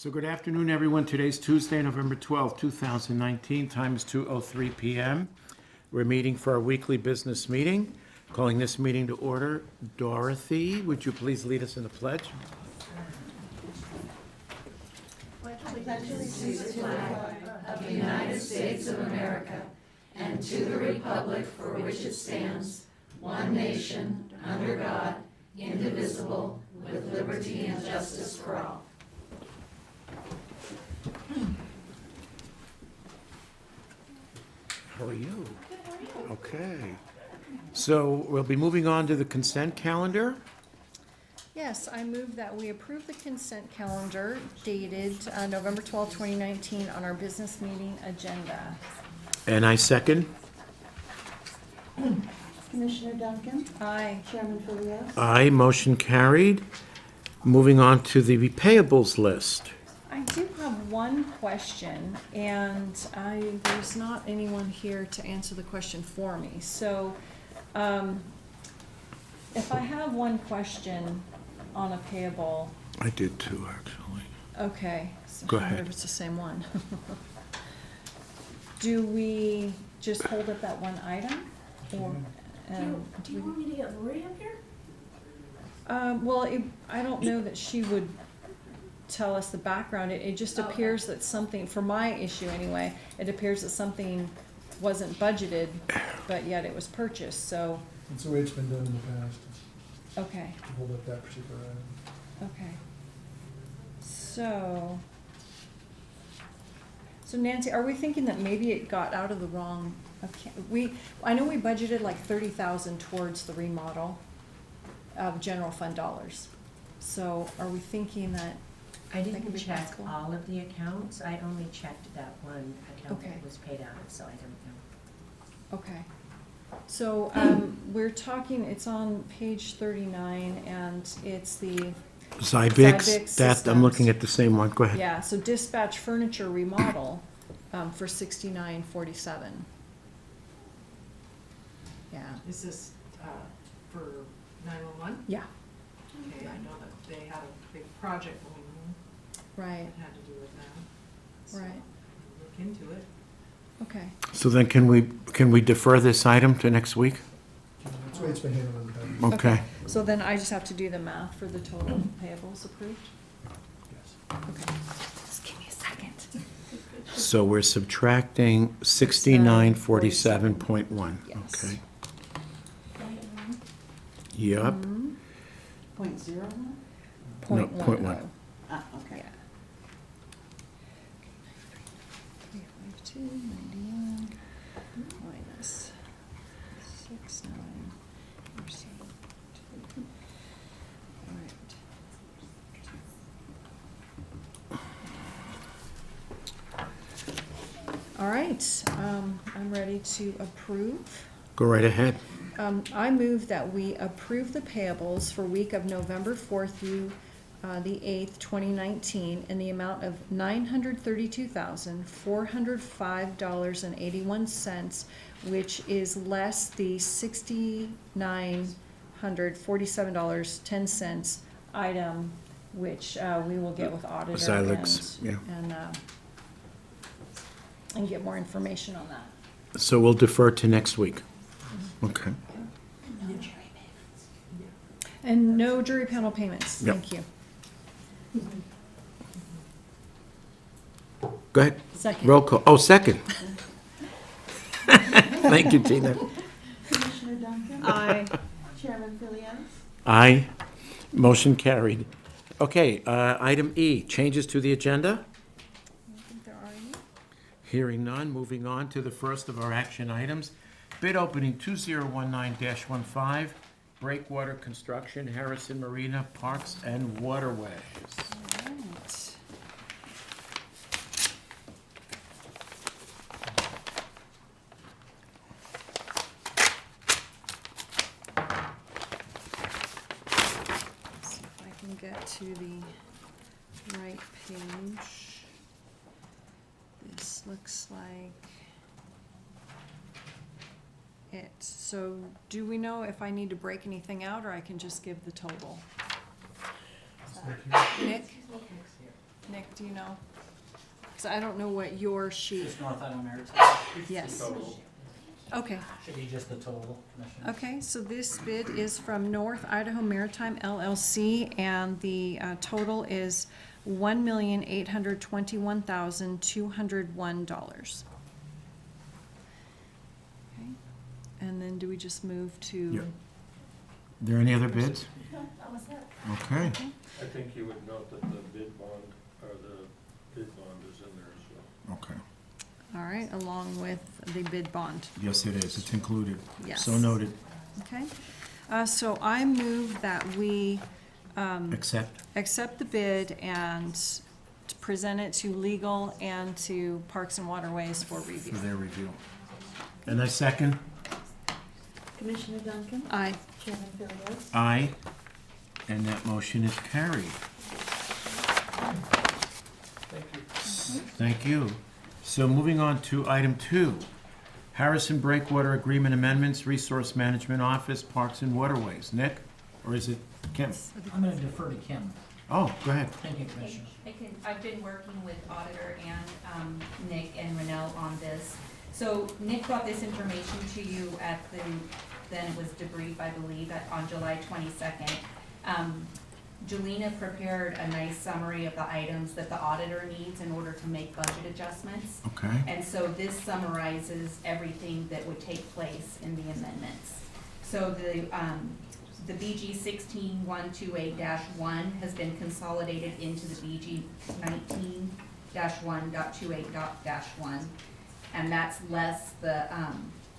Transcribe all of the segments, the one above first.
So good afternoon, everyone. Today's Tuesday, November 12th, 2019. Time is 2:03 p.m. We're meeting for our weekly business meeting. Calling this meeting to order. Dorothy, would you please lead us in the pledge? Of the United States of America and to the republic for which it stands, one nation, under God, indivisible, with liberty and justice for all. How are you? Okay. So we'll be moving on to the consent calendar. Yes, I move that we approve the consent calendar dated November 12, 2019 on our business meeting agenda. And I second. Commissioner Duncan? Aye. Chairman Philios? Aye, motion carried. Moving on to the payables list. I do have one question, and there's not anyone here to answer the question for me. So, if I have one question on a payable, I did too, actually. okay. So Go I wonder ahead. if it's the same one. Do we just hold up that one item? Or, Do you want me to get Lori up here? Well, I don't know that she would tell us the background. It just Okay. appears that something, for my issue anyway, it appears that something wasn't budgeted, but yet it was purchased, so, That's the way it's been done in the past, okay, to hold up that particular item. okay. So Nancy, are we thinking that maybe it got out of the wrong account? I know we budgeted like 30,000 towards the remodel of general fund dollars. So are we thinking that? I That could didn't be check possible. all of the accounts, I only checked that one account Okay. that was paid out of, so I don't know. Okay. So, we're talking, it's on page 39, and it's the, Zybex, that, I'm Systems. looking at the same one. Go ahead. yeah, so dispatch furniture remodel, for $69.47. Yeah, Is this for 911? yeah, Okay, I know that they had a big project going on right, that had to do with that. So right, I'll look into it. okay. So then can we defer this item to next week? That's the way it's been handled in the past. Okay. So then I just have to do the math for the total payables approved? Yes. Okay. Just give me a second. So we're subtracting 6947.1. Yes. Okay. Yep. Mhm. 0.01? Point No, one point one. oh. Ah, okay. Yeah. 352, 91, minus 69%. All right. All right, I'm ready to approve. Go right ahead. I move that we approve the payables for week of November 4th through the 8th, 2019, in the amount of $932,405.81, which is less the $6,947.10 item, which we will get with auditor Xilinx, yeah. and get more information on that. So we'll defer to next week. Okay. And no jury panel payments, Yep. thank you. Go ahead. Second. Roll call. Oh, second. Thank you, Tina. Commissioner Duncan? Aye. Chairman Philios? Aye. Motion carried. Okay, item E, changes to the agenda. I don't think there are any. Hearing none, moving on to the first of our action items. Bid opening 2019-15, Breakwater Construction, Harrison Marina, Parks and Waterways. All right. See if I can get to the right page. This looks like it. So do we know if I need to break anything out, or I can just give the total? Nick? Nick, do you know? Because I don't know what your sheet, Just North Idaho Maritime. yes. Total. Okay, Should be just the total, Commissioner. okay, so this bid is from North Idaho Maritime LLC, and the total is $1,821,201. Okay, and then do we just move to? Yep. Are there any other bids? That was it. Okay. I think you would note that the bid bond, or the bid bond is in there as well. Okay. All right, along with the bid bond. Yes, it is. It's included. Yes. So noted. Okay, so I move that we Accept. accept the bid and to present it to legal and to Parks and Waterways for review. For their review. And I second. Commissioner Duncan? Aye. Chairman Philios? Aye. And that motion is carried. Thank you. Thank you. So moving on to item 2, Harrison Breakwater Agreement Amendments, Resource Management Office, Parks and Waterways. Nick, or is it Kim? I'm gonna defer to Kim. Oh, go ahead. Thank you, Commissioner. I've been working with auditor and Nick and Renell on this. So Nick brought this information to you at then it was debrief, I believe, on July 22nd. Julina prepared a nice summary of the items that the auditor needs in order to make budget adjustments. Okay. And so this summarizes everything that would take place in the amendments. So the BG 16128-1 has been consolidated into the BG 19-1.28.1, and that's less the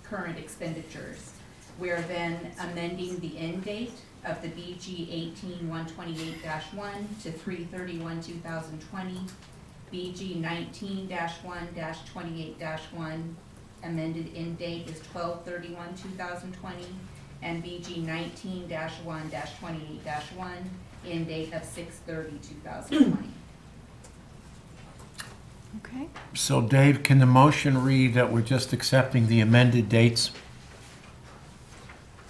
current expenditures. We're then amending the end date of the BG 18-128-1 to 3/31/2020, BG 19-1-28-1 amended end date is 12/31/2020, and BG 19-1-28-1 end date of 6/30/2020. Okay, So Dave, can the motion read that we're just accepting the amended dates?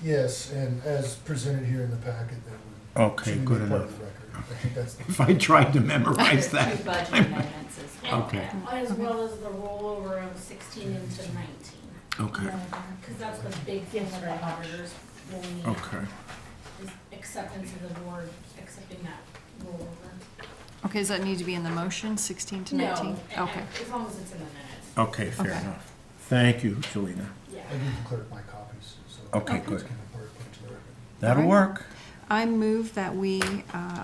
Yes, and as presented here in the packet, that would. Okay, shouldn't good be part enough. of the record. I think that's the. If I tried to memorize Two that. budget amendments as well. Okay. As well as the rollover of 16 into 19. Okay, Because that's the big thing that the auditors will need, okay. is acceptance of the board, accepting that rollover. okay, does that need to be in the motion, 16 to 19? No, Okay, as long as it's in the minutes. Okay, fair Okay. enough. Thank you, Jelena. Yeah. I gave the clerk my copies, so. Okay, good. It's kind of part, put it to the record. That'll All right. work. I move that we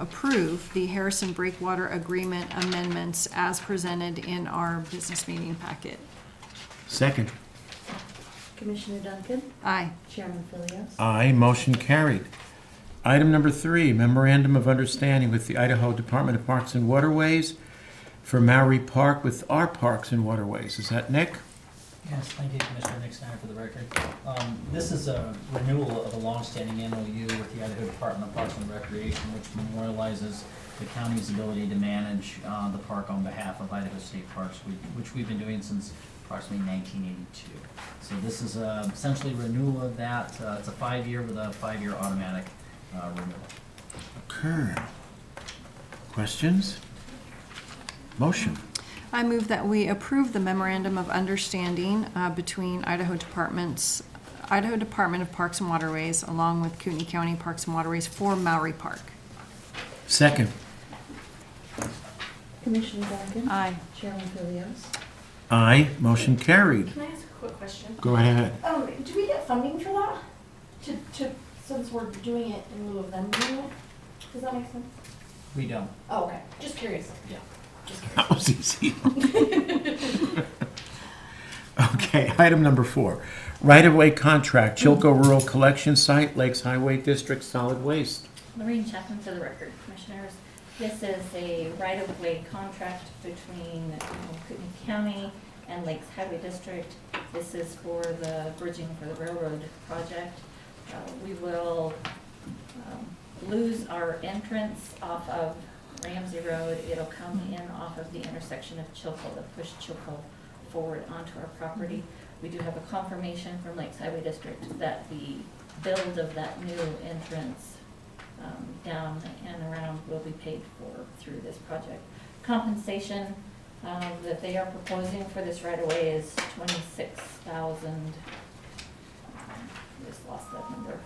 approve the Harrison Breakwater Agreement amendments as presented in our business meeting packet. Second. Commissioner Duncan? Aye. Chairman Philios? Aye, motion carried. Item number 3, Memorandum of Understanding with the Idaho Department of Parks and Waterways for Maury Park with our Parks and Waterways. Is that Nick? Yes, thank you, Commissioner Nick Snyder, for the record. This is a renewal of a longstanding MOU with the Idaho Department of Parks and Recreation, which memorializes the county's ability to manage the park on behalf of Idaho State Parks, which we've been doing since approximately 1982. So this is essentially renewal of that. It's a 5-year with a 5-year automatic renewal. Okay. Questions? Motion. I move that we approve the memorandum of understanding between Idaho Department of Parks and Waterways along with Kootenai County Parks and Waterways for Maury Park. Second. Commissioner Duncan? Aye. Chairman Philios? Aye, motion carried. Can I ask a quick question? Go ahead. Do we get funding for that? Since we're doing it in lieu of them doing it? Does that make sense? We don't. Oh, okay. Just curious. Yeah. Just curious. That was easy. Okay, item number 4. Right-of-way contract, Chilco Rural Collection Site, Lakes Highway District Solid Waste. Lorraine Chapman for the record, Commissioners. This is a right-of-way contract between Kootenai County and Lakes Highway District. This is for the bridging for the railroad project. We will lose our entrance off of Ramsey Road. It'll come in off of the intersection of Chilco, to push Chilco forward onto our property. We do have a confirmation from Lakes Highway District that the build of that new entrance down and around will be paid for through this project. compensation that they are proposing for this right-of-way is $26,000. Just lost that number.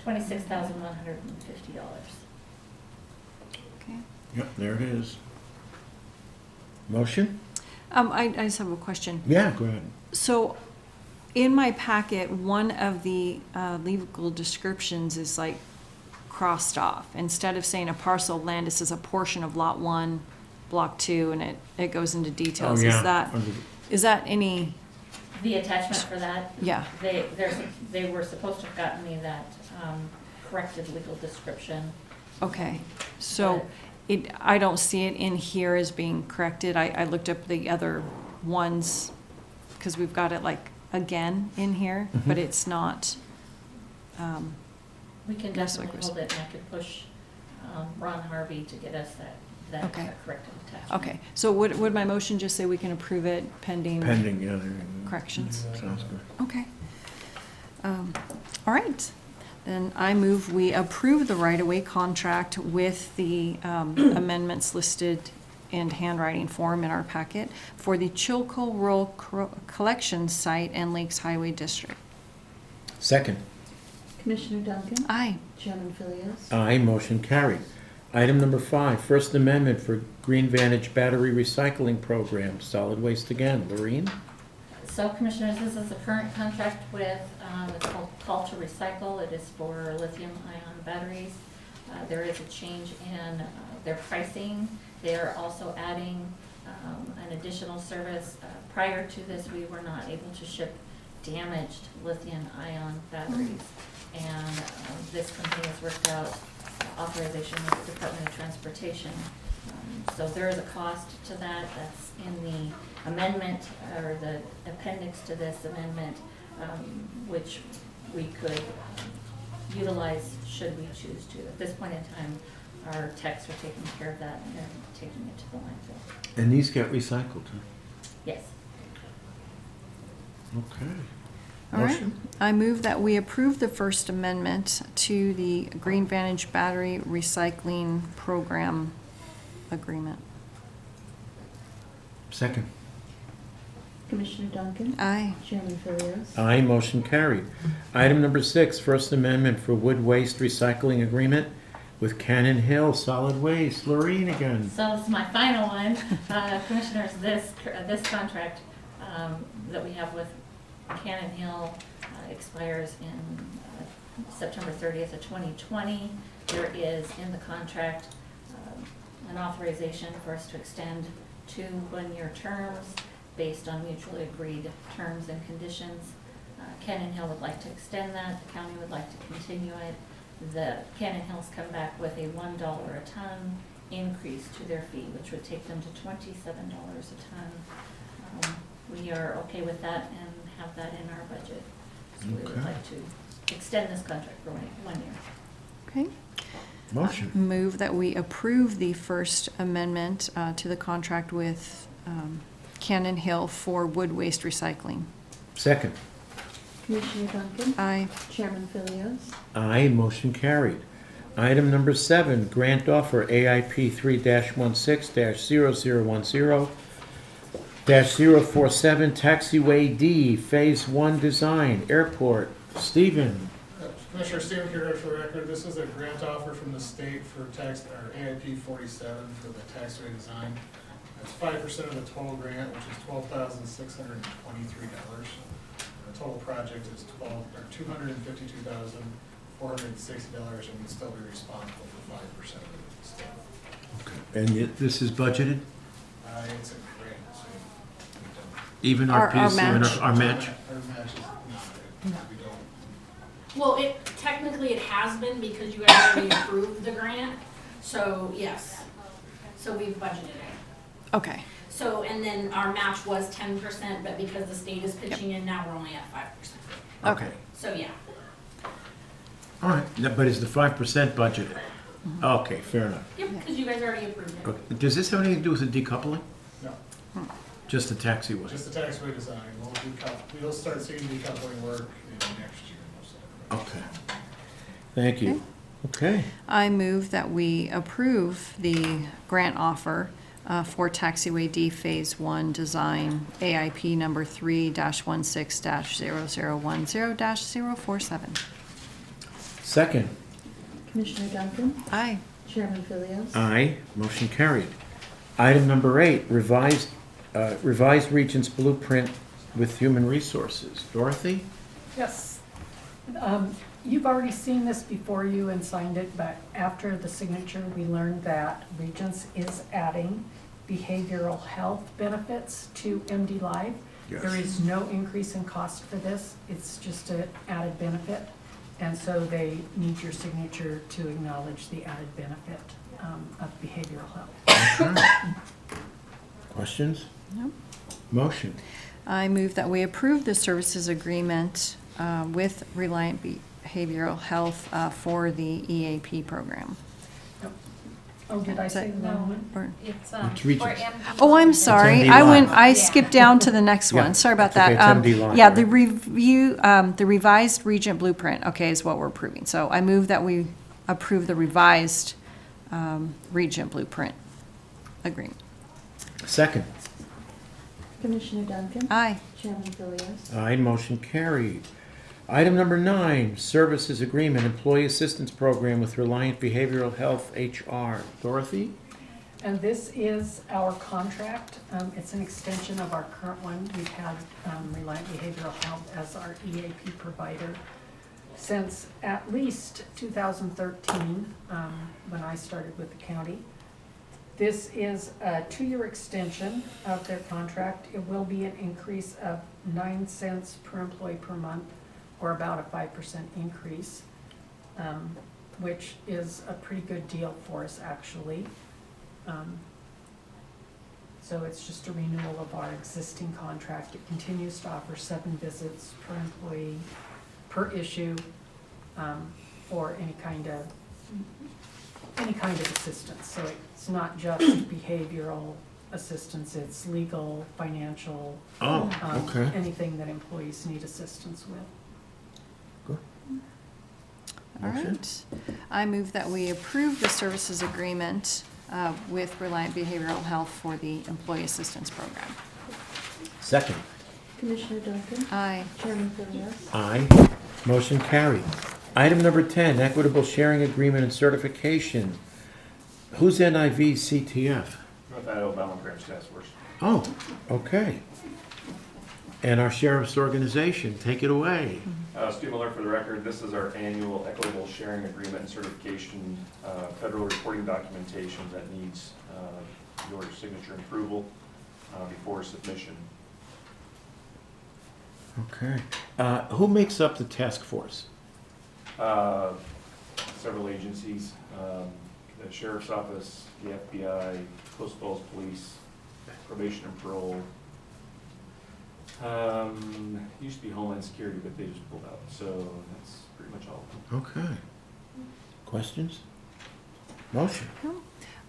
$26,150. Okay. Yep, there it is. Motion? I just have a question. Yeah, go ahead. So, in my packet, one of the legal descriptions is like crossed off. Instead of saying a parcel of land, it says a portion of lot 1, block 2, and it goes into details. Oh, yeah. Is that any, The attachment for that, yeah, they were supposed to have gotten me that corrected legal description. okay. So, I don't see it in here as being corrected. I looked up the other ones, because we've got it like again in here, but it's not, We can Yes, definitely like hold it, and I could push Ron Harvey to get us that Okay. corrected attachment. okay. So would my motion just say we can approve it pending Pending, yeah, there you go. corrections? Sounds good. Okay. All right. Then I move we approve the right-of-way contract with the amendments listed and handwriting form in our packet for the Chilco Rural Collection Site and Lakes Highway District. Second. Commissioner Duncan? Aye. Chairman Philios? Aye, motion carried. Item number 5, First Amendment for Green Vantage Battery Recycling Program. Solid waste again. Lorene? So Commissioners, this is the current contract with, it's called Call to Recycle. It is for lithium-ion batteries. There is a change in their pricing. They are also adding an additional service. Prior to this, we were not able to ship damaged lithium-ion batteries. And this company has worked out authorization with the Department of Transportation. So there is a cost to that. That's in the amendment, or the appendix to this amendment, which we could utilize should we choose to. At this point in time, our techs are taking care of that, and they're taking it to the landfill. And these get recycled, huh? Yes. Okay. All right. Motion? I move that we approve the First Amendment to the Green Vantage Battery Recycling Program Agreement. Second. Commissioner Duncan? Aye. Chairman Philios? Aye, motion carried. Item number 6, First Amendment for Wood Waste Recycling Agreement with Cannon Hill Solid Waste. Lorene again. So this is my final one. Commissioners, this contract that we have with Cannon Hill expires in September 30th of 2020. There is in the contract an authorization for us to extend 2 one-year terms based on mutually agreed terms and conditions. Cannon Hill would like to extend that. The county would like to continue it. The Cannon Hill's come back with a $1 a ton increase to their fee, which would take them to $27 a ton. We are okay with that and have that in our budget. So we would Okay. like to extend this contract for 1 year. Okay. Motion. Move that we approve the First Amendment to the contract with Cannon Hill for wood waste recycling. Second. Commissioner Duncan? Aye. Chairman Philios? Aye, motion carried. Item number 7, grant offer AIP 3-16-0010-047 Taxiway D, Phase 1 Design, Airport. Stephen. Commissioner Stephen Carter for the record, this is a grant offer from the state for tax, or AIP 47 for the taxway design. That's 5% of the total grant, which is $12,623. The total project is $252,460, and we'd still be responsible for 5% of the state. And this is budgeted? It's a grant, so we don't. Even Our piece, even match. our match? Our match is not, we don't. Well, technically it has been because you guys already approved the grant, so yes. So we've budgeted it. Okay. So, and then our match was 10%, but because the state is pitching in now, we're only at 5%. Okay. So, yeah. All right, but is the 5% budgeted? Okay, fair enough. Yep, because you guys already approved it. Okay. Does this have anything to do with the decoupling? No. Just the taxiway? Just the taxway design, we'll start seeing decoupling work in next year, most likely. Okay. Thank you. Okay. I move that we approve the grant offer for taxiway D Phase 1 design AIP number 3-16-0010-047. Second. Commissioner Duncan, Aye. Chairman Philios, Aye. Motion carried. Item number 8, revised Regents Blueprint with Human Resources. Dorothy? Yes. You've already seen this before you and signed it, but after the signature, we learned that Regents is adding behavioral health benefits to MD Live. Yes. There is no increase in cost for this. It's just an added benefit. And so they need your signature to acknowledge the added benefit of behavioral health. Okay. Questions? No. Motion. I move that we approve the services agreement with Reliant Behavioral Health for the EAP program. Oh, did I say the wrong one? Or- It's, It's for Regents. MD. Oh, I'm sorry. MD I Live. skipped down to the next Yeah, one. Sorry about that's okay. that. It's MD Live, Yeah, the right? review, the revised Regent Blueprint, okay, is what we're approving. So I move that we approve the revised Regent Blueprint agreement. Second. Commissioner Duncan, Aye. Chairman Philios, Aye. Motion carried. Item number 9, Services Agreement, Employee Assistance Program with Reliant Behavioral Health HR. Dorothy? And this is our contract. It's an extension of our current one. We've had Reliant Behavioral Health as our EAP provider since at least 2013, when I started with the county. This is a 2-year extension of their contract. It will be an increase of 9 cents per employee per month, or about a 5% increase, which is a pretty good deal for us, actually. So it's just a renewal of our existing contract. It continues to offer 7 visits per employee, per issue, for any kind of assistance. So it's not just behavioral assistance, it's legal, financial, Oh, okay. anything that employees need assistance with. All Motion. right. I move that we approve the services agreement with Reliant Behavioral Health for the Employee Assistance Program. Second. Commissioner Duncan, Aye. Chairman Philios, Aye. Motion carried. Item number 10, Equitable Sharing Agreement and Certification. Who's NIV CTF? North Idaho Balance Branch Task Force. Oh, okay. And our sheriff's organization, take it away. Student alert for the record, this is our annual Equitable Sharing Agreement and Certification, federal reporting documentation that needs your signature and approval before submission. Okay. Who makes up the task force? Several agencies, the Sheriff's Office, the FBI, Coast Falls Police, Probation and Parole. Used to be Homeland Security, but they just pulled out, so that's pretty much all of them. Okay. Questions? Motion.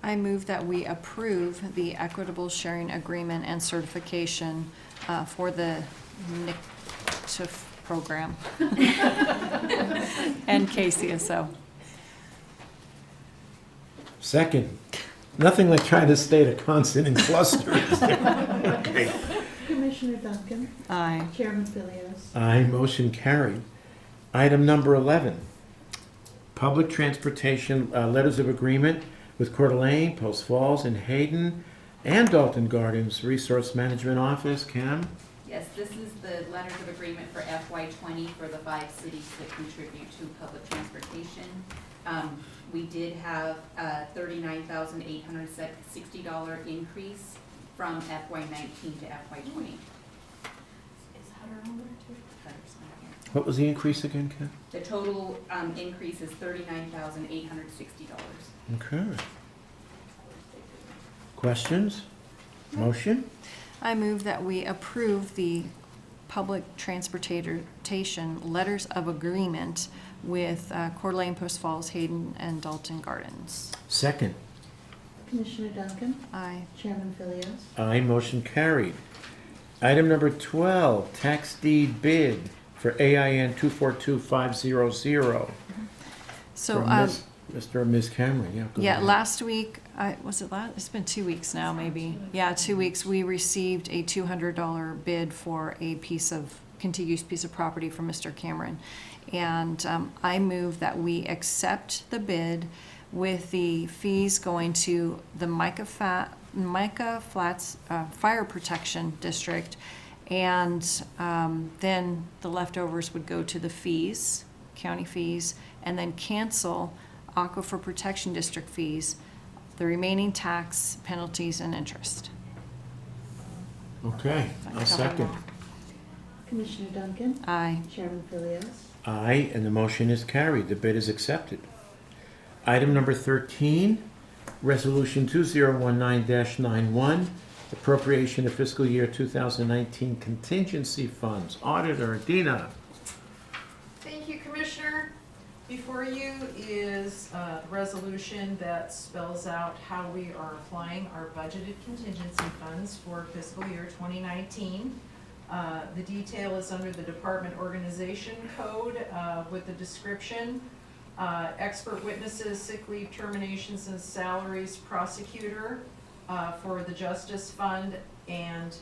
I move that we approve the Equitable Sharing Agreement and Certification for the NICTF program and KCSO. Second. Nothing like trying to state a constant in cluster, is there? Okay. Commissioner Duncan, Aye. Chairman Philios, Aye, motion carried. Item number 11, Public Transportation Letters of Agreement with Coeur d'Alene, Post Falls, and Hayden, and Dalton Gardens Resource Management Office. Kim? Yes, this is the letters of agreement for FY20 for the 5 cities that contribute to public transportation. We did have a $39,860 increase from FY19 to FY20. Is Hutter on there too? Hutter's not here. What was the increase again, Kim? The total increase is $39,860. Okay. Questions? Motion? I move that we approve the public transportation letters of agreement with Coeur d'Alene, Post Falls, Hayden, and Dalton Gardens. Second. Commissioner Duncan, Aye. Chairman Philios, Aye, motion carried. Item number 12, tax deed bid for AIN 242500. So, from Mr. and Ms. Cameron, yeah. go yeah, ahead. last week, it's been 2 weeks now, maybe. Yeah, 2 weeks, we received a $200 bid for a contiguous piece of property from Mr. Cameron. And I move that we accept the bid with the fees going to the Micah Flats Fire Protection District. And then the leftovers would go to the fees, county fees, and then cancel Aquifer Protection District fees, the remaining tax, penalties, and interest. Okay, That I'll cover second. them all. Commissioner Duncan? Aye. Chairman Philios? Aye, and the motion is carried. The bid is accepted. Item number 13, Resolution 2019-91, appropriation of fiscal year 2019 contingency funds. Auditor Dina. Thank you, Commissioner. Before you is a resolution that spells out how we are applying our budgeted contingency funds for fiscal year 2019. The detail is under the Department Organization Code with the description. Expert witnesses, sick leave, terminations, and salaries, prosecutor for the Justice Fund, and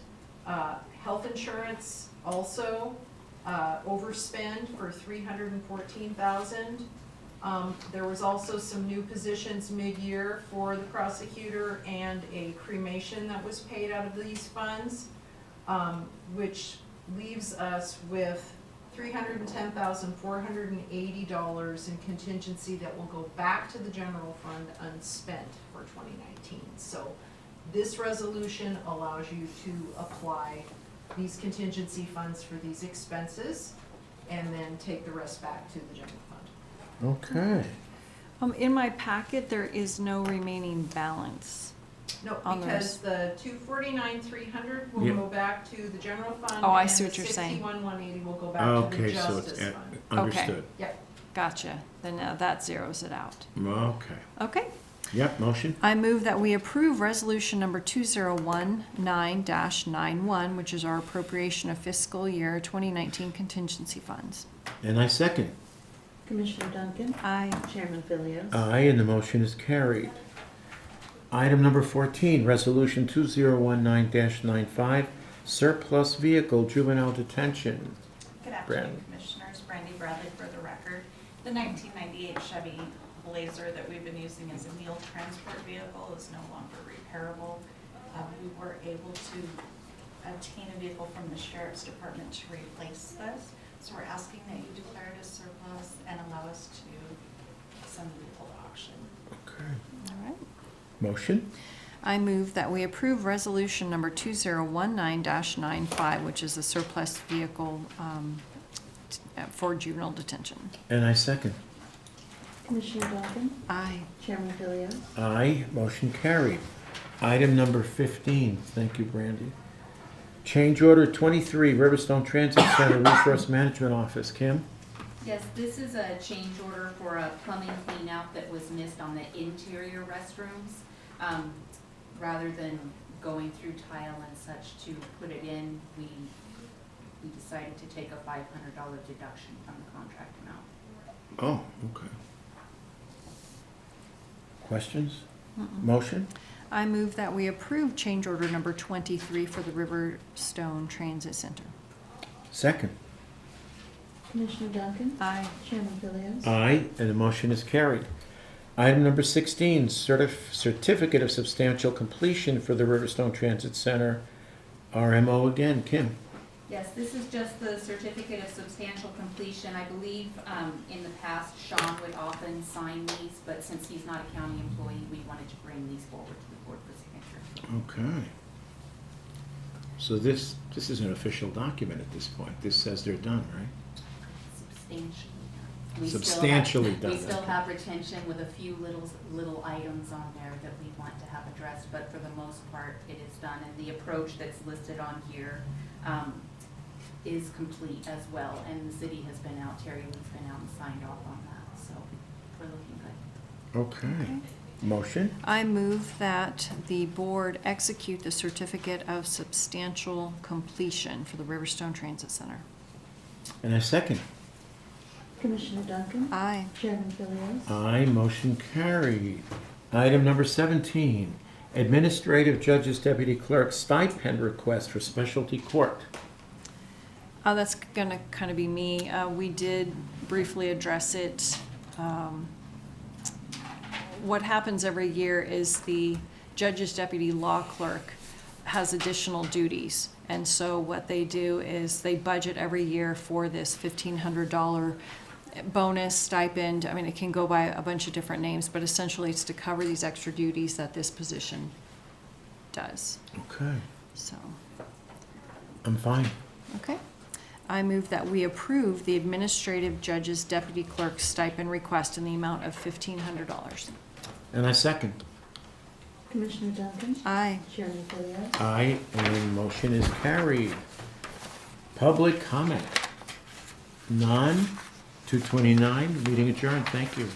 health insurance also overspend for $314,000. There was also some new positions mid-year for the prosecutor and a cremation that was paid out of these funds, which leaves us with $310,480 in contingency that will go back to the general fund unspent for 2019. So this resolution allows you to apply these contingency funds for these expenses and then take the rest back to the general fund. Okay. In my packet, there is no remaining balance. No, On because the 249,300 will Yeah. go back to the general fund. Oh, I see what you're saying. And the 61,180 will go back to the Okay, so justice it's fund. understood. Yep. Gotcha. Then that zeroes it out. Okay. Okay. Yep, motion. I move that we approve resolution number 2019-91, which is our appropriation of fiscal year 2019 contingency funds. And I second. Commissioner Duncan? Aye. Chairman Philios? Aye, and the motion is carried. Item number 14, Resolution 2019-95, surplus vehicle juvenile detention. Good Brand. afternoon, Commissioners. Brandy Bradley for the record. The 1998 Chevy Blazer that we've been using as a meal transport vehicle is no longer repairable. We were able to obtain a vehicle from the Sheriff's Department to replace this. So we're asking that you declare it as surplus and allow us to send the vehicle to auction. Okay. All right. Motion. I move that we approve resolution number 2019-95, which is a surplus vehicle for juvenile detention. And I second. Commissioner Duncan? Aye. Chairman Philios? Aye, motion carried. Item number 15, thank you, Brandy. Change order 23, Riverstone Transit Center Resource Management Office. Kim? Yes, this is a change order for a plumbing clean out that was missed on the interior restrooms. Rather than going through tile and such to put it in, we decided to take a $500 deduction from the contract amount. Oh, okay. Questions? Motion? I move that we approve change order number 23 for the Riverstone Transit Center. Second. Commissioner Duncan? Aye. Chairman Philios? Aye, and the motion is carried. Item number 16, certificate of substantial completion for the Riverstone Transit Center. RMO again, Kim. Yes, this is just the certificate of substantial completion. I believe in the past, Sean would often sign these, but since he's not a county employee, we wanted to bring these forward to the board for signature. Okay. So this is an official document at this point. This says they're done, right? Substantially done. Substantially done, We still okay. have retention with a few little items on there that we want to have addressed, but for the most part, it is done. And the approach that's listed on here is complete as well. And the city has been out, Terry Lee's been out and signed off on that, so we're looking good. Okay. Motion? I move that the board execute the certificate of substantial completion for the Riverstone Transit Center. And I second. Commissioner Duncan? Aye. Chairman Philios? Aye, motion carried. Item number 17, Administrative Judge's Deputy Clerk stipend request for specialty court. That's gonna kind of be me. We did briefly address it. What happens every year is the judge's deputy law clerk has additional duties. And so what they do is they budget every year for this $1,500 bonus stipend. I mean, it can go by a bunch of different names, but essentially it's to cover these extra duties that this position does. Okay, So, I'm fine. okay. I move that we approve the administrative judge's deputy clerk stipend request in the amount of $1,500. And I second. Commissioner Duncan? Aye. Chairman Philios? Aye, and motion is carried. Public comment? None. 2:29, meeting adjourned. Thank you.